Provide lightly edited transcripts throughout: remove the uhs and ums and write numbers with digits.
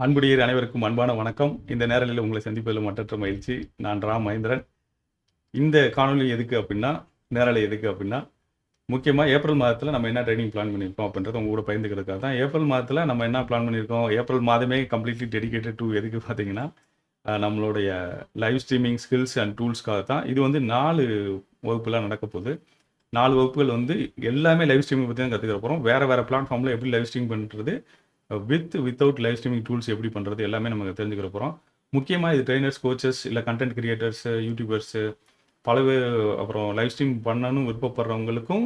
அன்புடையர் அனைவருக்கும் அன்பான வணக்கம். இந்த நேரலில் உங்களை சந்திப்பதில் மற்றற்ற மகிழ்ச்சி. நான் ரா மகேந்திரன். இந்த காணொலி எதுக்கு அப்படின்னா, நேரலை எதுக்கு அப்படின்னா, முக்கியமா ஏப்ரல் மாதத்துல நம்ம என்ன ட்ரெய்னிங் பிளான் பண்ணியிருக்கோம் அப்படின்றத உங்க கூட பகிர்ந்துக்கிறதுக்காக தான். ஏப்ரல் மாதத்துல நம்ம என்ன பிளான் பண்ணியிருக்கோம், ஏப்ரல் மாதமே கம்ப்ளீட்லி டெடிகேட்டட் டூ எதுக்கு பார்த்தீங்கன்னா, நம்மளுடைய லைவ் ஸ்ட்ரீமிங் ஸ்கில்ஸ் அண்ட் டூல்ஸ்க்காக தான். இது வந்து 4 வகுப்புலாம் நடக்க போகுது. 4 வகுப்புகள் வந்து எல்லாமே லைவ் ஸ்ட்ரீமிங் பத்தி தான் கத்துக்க போறோம். வேற வேற பிளாட்ஃபார்ம்ல எப்படி லைவ் ஸ்ட்ரீம் பண்றது, வித்தவுட் லைவ் ஸ்ட்ரீமிங் டூல்ஸ் எப்படி பண்ணுறது எல்லாமே நம்ம தெரிஞ்சுக்கிற போகிறோம். முக்கியமாக இது ட்ரெயினர்ஸ், கோச்சஸ், இல்லை கண்டென்ட் கிரியேட்டர்ஸ், யூடியூபர்ஸு, பல பேர், அப்புறம் லைவ் ஸ்ட்ரீம் பண்ணணும்னு விருப்பப்படுறவங்களுக்கும்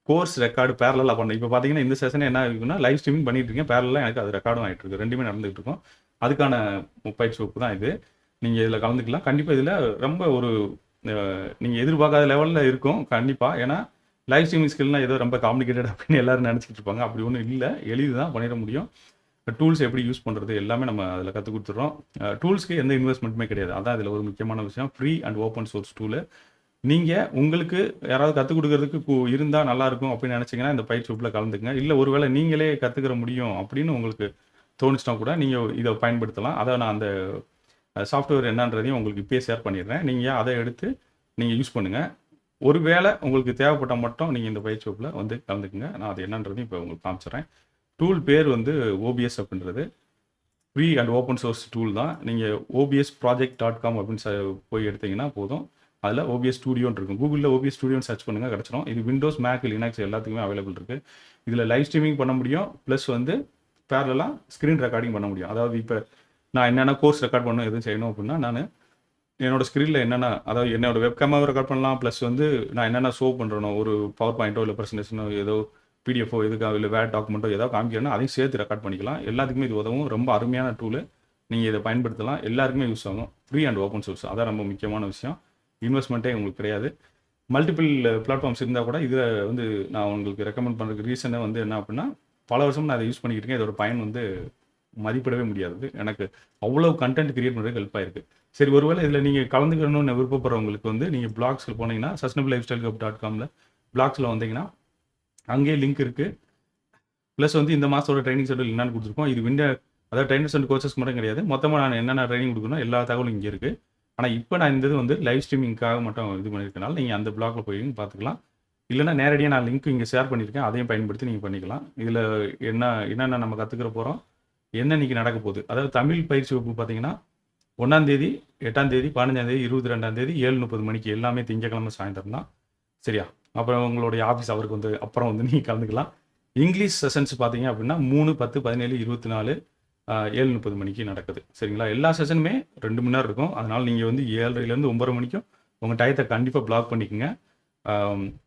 கோர்ஸ் ரெக்கார்டு பேரலாக பண்ண. இப்போ பார்த்தீங்கன்னா இந்த செஷன் என்ன ஆகுதுன்னா, லைவ் ஸ்ட்ரீமிங் பண்ணிட்டு இருக்கேன், பேரலாக எனக்கு அது ரெக்கார்டும் ஆகிட்டு இருக்கு, ரெண்டுமே நடந்துகிட்டு இருக்கும். அதுக்கான பயிற்சி வகுப்பு தான் இது. நீங்கள் இதில் கலந்துக்கலாம். கண்டிப்பாக இதில் ரொம்ப ஒரு நீங்கள் எதிர்பார்க்காத லெவலில் இருக்கும் கண்டிப்பாக. ஏன்னா லைவ் ஸ்ட்ரீமிங் ஸ்கில்னால் ஏதோ ரொம்ப காம்ப்ளிகேட்டட் அப்படின்னு எல்லாரும் நினச்சிக்கிட்டு இருப்பாங்க. அப்படி ஒன்றும் இல்லை, எளிது தான், பண்ணிட முடியும். டூல்ஸ் எப்படி யூஸ் பண்ணுறது எல்லாமே நம்ம அதில் கற்றுக் கொடுத்துட்றோம். டூல்ஸ்க்கு எந்த இன்வெஸ்ட்மெண்ட்டுமே கிடையாது. அதான் இதில் ஒரு முக்கியமான விஷயம். Free and open source tool. நீங்கள் உங்களுக்கு யாராவது கற்றுக் கொடுக்கறதுக்கு இருந்தால் நல்லாயிருக்கும் அப்படின்னு நினச்சிங்கன்னா இந்த பயிற்சி வகுப்பில் கலந்துக்குங்க. இல்லை ஒருவேளை நீங்களே கற்றுக்கிற முடியும் அப்படின்னு உங்களுக்கு தோணுச்சுன்னா கூட நீங்கள் இதை பயன்படுத்தலாம். அதை நான் அந்த சாஃப்ட்வேர் என்னன்றதையும் உங்களுக்கு இப்போயே ஷேர் பண்ணிடுறேன். நீங்கள் அதை எடுத்து நீங்கள் யூஸ் பண்ணுங்கள். ஒருவேளை உங்களுக்கு தேவைப்பட்டால் மட்டும் நீங்கள் இந்த பயிற்சி வகுப்பில் வந்து கலந்துக்குங்க. நான் அது என்னன்றதையும் இப்போ உங்களுக்கு காமிச்சிடுறேன். டூல் பேர் வந்து ஓபிஎஸ் அப்படின்றது free and open source tool தான். நீங்கள் obsproject.com அப்படின்னு போய் எடுத்தீங்கன்னா போதும். அதில் ஓபிஎஸ் ஸ்டூடியோன்னு இருக்கும். கூகுளில் ஓபிஎஸ் ஸ்டூடியோன்னு சர்ச் பண்ணுங்கள், கிடச்சிரும். இது விண்டோஸ், மேக், லினக்ஸ் எல்லாத்துக்குமே அவைலபிள் இருக்குது. இதில் லைவ் ஸ்ட்ரீமிங் பண்ண முடியும், ப்ளஸ் வந்து பேரலாக ஸ்க்ரீன் ரெக்கார்டிங் பண்ண முடியும். அதாவது இப்போ நான் என்னென்ன கோர்ஸ் ரெக்கார்ட் பண்ணணும் எதுவும் செய்யணும் அப்படின்னா, நான் என்னோட ஸ்க்ரீனில் என்னென்ன, அதாவது என்னோட வெப்கேமாவை ரெக்கார்ட் பண்ணலாம், ப்ளஸ் வந்து நான் என்னென்ன ஷோ பண்ணுறனோ, ஒரு பவர் பாயிண்ட்டோ இல்லை ப்ரெசன்டேஷனோ ஏதோ பிடிஎஃபோ எதுக்காக இல்லை வேட் டாக்குமெண்ட்டோ ஏதாவது காமிக்கிறேன்னா அதையும் சேர்த்து ரெக்கார்ட் பண்ணிக்கலாம். எல்லாத்துக்குமே இது உதவும். ரொம்ப அருமையான டூலு. நீங்கள் இதை பயன்படுத்தலாம். எல்லாருக்குமே யூஸ் ஆகும். ஃப்ரீ அண்ட் ஓப்பன் சோர்ஸ், அதான் ரொம்ப முக்கியமான விஷயம். இன்வெஸ்ட்மெண்ட்டே உங்களுக்கு கிடையாது. மல்டிபிள் பிளாட்ஃபார்ம்ஸ் இருந்தால் கூட இதில் வந்து நான் உங்களுக்கு ரெக்கமெண்ட் பண்ணுறதுக்கு ரீசனே வந்து என்ன அப்படின்னா, பல வருஷம் நான் அதை யூஸ் பண்ணிக்கிட்டு இருக்கேன். இதோட பயன் வந்து மதிப்பிடவே முடியாது. எனக்கு அவ்வளோ கண்டென்ட் கிரியேட் பண்ணுறதுக்கு ஹெல்ப் ஆயிருக்கு. சரி, ஒருவேளை இதில் நீங்கள் கலந்துக்கணும்னு விருப்பப்படுறவங்களுக்கு வந்து நீங்கள் பிளாக்ஸில் போனீங்கன்னா, sustainableLifestyleHub.comல பிளாக்ஸில் வந்தீங்கன்னா அங்கேயே லிங்க் இருக்குது. ப்ளஸ் வந்து இந்த மாதத்தோட ட்ரைனிங் ஷெட்யூல் என்னென்னு கொடுத்துருக்கோம். இது அதாவது ட்ரைனர்ஸ் அண்ட் கோச்சஸ் மட்டும் கிடையாது, மொத்தமாக நான் என்னென்ன ட்ரைனிங் கொடுக்கணும் எல்லா தகவலும் இங்கே இருக்குது. ஆனால் இப்போ நான் இந்த இது வந்து லைவ் ஸ்ட்ரீமிங்காக மட்டும் இது பண்ணியிருக்கனால நீங்கள் அந்த பிளாக்ல போய் பார்த்துக்கலாம். இல்லைனா நேரடியாக நான் லிங்க் இங்கே ஷேர் பண்ணியிருக்கேன், அதையும் பயன்படுத்தி நீங்கள் பண்ணிக்கலாம். இதில் என்னென்ன நம்ம கற்றுக்கிற போகிறோம், என்ன இன்றைக்கி நடக்க போகுது. அதாவது தமிழ் பயிற்சி வகுப்பு பார்த்தீங்கன்னா 1ஆம் தேதி, 8ஆம் தேதி, 15ஆம் தேதி, 22ஆம் தேதி 7:30 மணிக்கு எல்லாமே திங்கக்கிழமை சாயந்தரம் தான். சரியா? அப்புறம் உங்களுடைய ஆஃபீஸ் அவருக்கு வந்து அப்புறம் வந்து நீங்கள் கலந்துக்கலாம். இங்கிலீஷ் செஷன்ஸ் பார்த்தீங்க அப்படின்னா 3, 10, 17, 24 7:30 மணிக்கு நடக்குது. சரிங்களா? எல்லா செஷனுமே 2 மணி நேரம் இருக்கும். அதனால் நீங்கள் வந்து 7:30லேருந்து 9:30 மணிக்கும் உங்கள் டயத்தை கண்டிப்பாக பிளாக் பண்ணிக்கோங்க.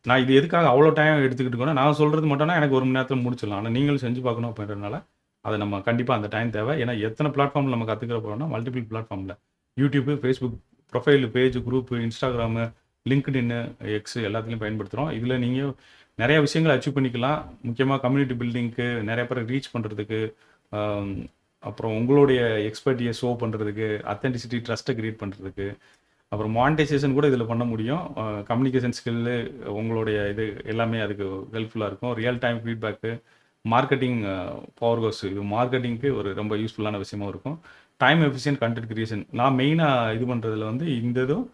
நான் இது எதுக்காக அவ்வளோ டைம் எடுத்துக்கிட்டு இருக்கோன்னா, நான் சொல்கிறது மட்டும்னா எனக்கு 1 மணி நேரத்தில் முடிச்சிடலாம். ஆனால் நீங்களும் செஞ்சு பார்க்கணும் அப்படின்றதுனால அதை நம்ம கண்டிப்பாக அந்த டைம் தேவை. ஏன்னா எத்தனை பிளாட்ஃபார்மில் நம்ம கற்றுக்கிற போகிறோம்னா, மல்டிபிள் பிளாட்ஃபார்மில் YouTube, Facebook, profile page, group, Instagram, LinkedIn, X எல்லாத்துலேயும் பயன்படுத்துகிறோம். இதில் நீங்கள் நிறைய விஷயங்களை அச்சீவ் பண்ணிக்கலாம். முக்கியமாக கம்யூனிட்டி பில்டிங்க்கு, நிறைய பேரை ரீச் பண்ணுறதுக்கு, அப்புறம் உங்களுடைய எக்ஸ்பர்ட்டியை ஷோ பண்ணுறதுக்கு, அத்தென்டிசிட்டி, ட்ரஸ்ட்டை கிரியேட் பண்ணுறதுக்கு, அப்புறம் மானிட்டைசேஷன் கூட இதில் பண்ண முடியும். கம்யூனிகேஷன் ஸ்கில்லு, உங்களுடைய இது எல்லாமே அதுக்கு ஹெல்ப்ஃபுல்லாக இருக்கும். Real time feedback, marketing, power course, இது மார்க்கெட்டிங்க்கு ஒரு ரொம்ப யூஸ்ஃபுல்லான விஷயமும் இருக்கும். டைம் எஃபிஷியன்ட் கண்டென்ட் கிரியேஷன், நான் மெயினாக இது பண்ணுறதுல வந்து இந்த இதுவும்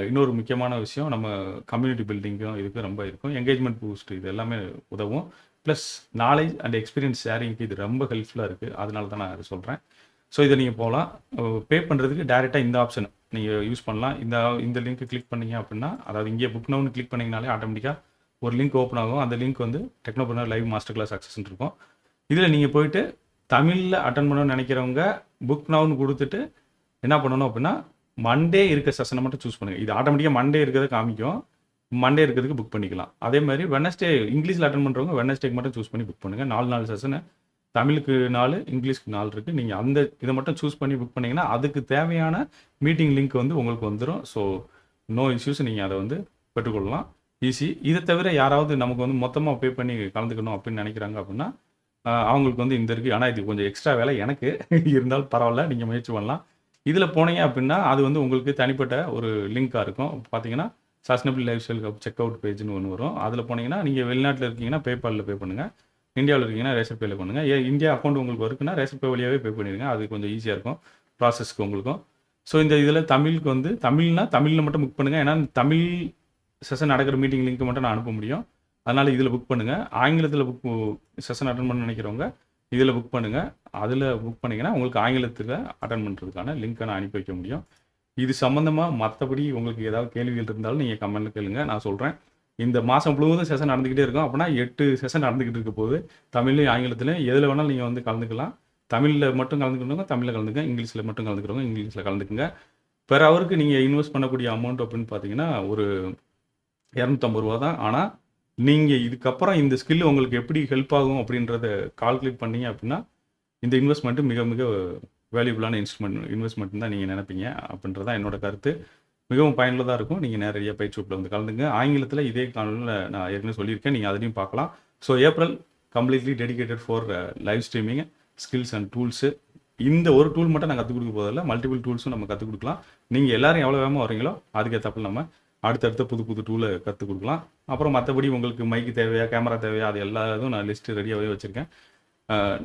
இன்னொரு முக்கியமான விஷயம், நம்ம கம்யூனிட்டி பில்டிங்கும் இதுக்கு ரொம்ப இருக்கும். என்கேஜ்மெண்ட் பூஸ்ட், இது எல்லாமே உதவும். ப்ளஸ் நாலேஜ் அண்ட் எக்ஸ்பீரியன்ஸ் ஷேரிங்க்கு இது ரொம்ப ஹெல்ப்ஃபுல்லாக இருக்குது. அதனால தான் நான் அதை சொல்கிறேன். ஸோ இதை நீங்கள் போகலாம். பே பண்ணுறதுக்கு டேரெக்டாக இந்த ஆப்ஷன் நீங்கள் யூஸ் பண்ணலாம். இந்த லிங்க் கிளிக் பண்ணீங்க அப்படின்னா, அதாவது இங்கே புக் நவுன்னு கிளிக் பண்ணிங்கனாலே ஆட்டோமேட்டிக்காக ஒரு லிங்க் ஓப்பன் ஆகும். அந்த லிங்க் வந்து டெக்னோபர்னர் லைவ் மாஸ்டர் கிளாஸ் அக்சஸ்ன்னு இருக்கும். இதில் நீங்கள் போயிட்டு தமிழில் அட்டன் பண்ணணும்னு நினைக்கிறவங்க புக் நவுன்னு கொடுத்துட்டு என்ன பண்ணணும் அப்படின்னா, மண்டே இருக்க செஷனை மட்டும் சூஸ் பண்ணுங்கள். இது ஆட்டோமேட்டிக்காக மண்டே இருக்கிறத காமிக்கும். மண்டே இருக்கிறதுக்கு புக் பண்ணிக்கலாம். அதே மாதிரி வெட்னஸ்டே இங்கிலீஷில் அட்டன் பண்ணுறவங்க வெட்னஸ்டேக்கு மட்டும் சூஸ் பண்ணி புக் பண்ணுங்கள். 4 செஷனு, தமிழுக்கு 4, இங்கிலீஷ்க்கு 4 இருக்குது. நீங்கள் அந்த இதை மட்டும் சூஸ் பண்ணி புக் பண்ணிங்கன்னா அதுக்கு தேவையான மீட்டிங் லிங்க் வந்து உங்களுக்கு வந்துடும். ஸோ நோ இஷ்யூஸ், நீங்கள் அதை வந்து பெற்றுக்கொள்ளலாம். ஈஸி. இதை தவிர யாராவது நமக்கு வந்து மொத்தமாக பே பண்ணி கலந்துக்கணும் அப்படின்னு நினைக்கிறாங்க அப்படின்னா, அவங்களுக்கு வந்து இந்த இருக்குது. ஆனால் இது கொஞ்சம் எக்ஸ்ட்ரா வேலை எனக்கு இருந்தாலும் பரவாயில்ல, நீங்கள் முயற்சி பண்ணலாம். இதில் போனீங்க அப்படின்னா அது வந்து உங்களுக்கு தனிப்பட்ட ஒரு லிங்காக இருக்கும். பார்த்தீங்கன்னா sustainable lifestyle hub check out பேஜ்னு ஒன்று வரும். அதில் போனீங்கன்னா நீங்கள் வெளிநாட்டில் இருக்கீங்கன்னா பேபாலில் பே பண்ணுங்கள். இந்தியாவில் இருக்கீங்கன்னா ரேசர் பேயில் பண்ணுங்கள். இந்தியா அக்கௌண்ட் உங்களுக்கு இருக்குன்னா ரேசர் பே வழியாகவே பே பண்ணிடுங்க. அது கொஞ்சம் ஈஸியாக இருக்கும் ப்ராசஸ்க்கு உங்களுக்கும். ஸோ இந்த இதில் தமிழுக்கு வந்து தமிழ்னா தமிழில் மட்டும் புக் பண்ணுங்கள். ஏன்னா தமிழ் செஷன் நடக்கிற மீட்டிங் லிங்க் மட்டும் நான் அனுப்ப முடியும். அதனால் இதில் புக் பண்ணுங்கள். ஆங்கிலத்தில் செஷன் அட்டன் பண்ண நினைக்கிறவங்க இதில் புக் பண்ணுங்கள். அதில் புக் பண்ணிங்கன்னா உங்களுக்கு ஆங்கிலத்தில் அட்டன் பண்ணுறதுக்கான லிங்க்கை நான் அனுப்பி வைக்க முடியும். இது சம்மந்தமாக மற்றபடி உங்களுக்கு ஏதாவது கேள்விகள் இருந்தாலும் நீங்கள் கமெண்ட்டில் கேளுங்க, நான் சொல்கிறேன். இந்த மாதம் முழுவதும் செஷன் நடந்துக்கிட்டே இருக்கும். அப்படின்னா 8 செஷன் நடந்துக்கிட்டு இருக்க போது தமிழ்லையும் ஆங்கிலத்திலையும் எதில் வேணாலும் நீங்கள் வந்து கலந்துக்கலாம். தமிழில் மட்டும் கலந்துக்கணுங்க தமிழில் கலந்துங்க, இங்கிலீஷில் மட்டும் கலந்துக்கிறவங்க இங்கிலீஷில் கலந்துக்குங்க. பெர் ஹவருக்கு நீங்கள் இன்வெஸ்ட் பண்ணக்கூடிய அமௌண்ட் அப்படின்னு பார்த்தீங்கன்னா ஒரு ரூ. 250 தான். ஆனால் நீங்கள் இதுக்கப்புறம் இந்த ஸ்கில் உங்களுக்கு எப்படி ஹெல்ப் ஆகும் அப்படின்றத கால்குலேட் பண்ணீங்க அப்படின்னா இந்த இன்வெஸ்ட்மெண்ட்டு மிக மிக வேல்யூபிளான இன்வெஸ்ட்மெண்ட் தான் நீங்கள் நினைப்பீங்க அப்படின்றதான் என்னோட கருத்து. மிகவும் பயனுள்ளதாக இருக்கும். நீங்கள் நேரடியாக பயிற்சி வகுப்பில் வந்து கலந்துங்க. ஆங்கிலத்தில் இதே காணொலியில் நான் ஏற்கனவே சொல்லியிருக்கேன், நீங்கள் அதையும் பார்க்கலாம். So April completely dedicated for live streaming skills and tools. இந்த ஒரு டூல் மட்டும் நான் கற்றுக் கொடுக்க போதில்லை, மல்டிபிள் டூல்ஸும் நம்ம கற்றுக் கொடுக்கலாம். நீங்கள் எல்லாரும் எவ்வளோ வேகமாக வரீங்களோ அதுக்கேற்றப்பல நம்ம அடுத்தடுத்த புது புது டூலை கற்றுக் கொடுக்கலாம். அப்புறம் மற்றபடி உங்களுக்கு மைக்கு தேவையா, கேமரா தேவையா, அது எல்லா இதுவும் நான் லிஸ்ட்டு ரெடியாகவே வச்சுருக்கேன்.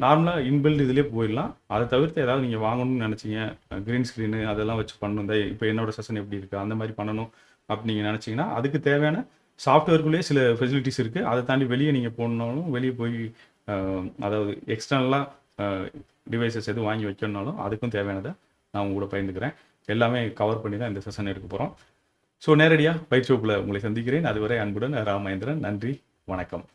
நார்மலாக இன்பில்ட் இதிலே போயிடலாம். அதை தவிர்த்து ஏதாவது நீங்கள் வாங்கணும்னு நினச்சிங்க, க்ரீன் ஸ்க்ரீனு அதெல்லாம் வச்சு பண்ணணும், இந்த இப்போ என்னோட செஷன் எப்படி இருக்குது அந்த மாதிரி பண்ணணும் அப்படின்னு நீங்கள் நினச்சிங்கன்னா அதுக்கு தேவையான சாஃப்ட்வேருக்குள்ளேயே சில ஃபெசிலிட்டிஸ் இருக்குது. அதை தாண்டி வெளியே நீங்கள் போகணுன்னாலும் வெளியே போய் அதாவது எக்ஸ்டர்னலாக டிவைசஸ் எதுவும் வாங்கி வைக்கணுன்னாலும் அதுக்கும் தேவையானதை நான் உங்க கூட பகிர்ந்துக்கிறேன். எல்லாமே கவர் பண்ணி தான் இந்த செஷன் எடுக்க போகிறோம். ஸோ நேரடியாக பயிற்சி வகுப்பில் உங்களை சந்திக்கிறேன். அதுவரை அன்புடன் ரா மகேந்திரன். நன்றி, வணக்கம்.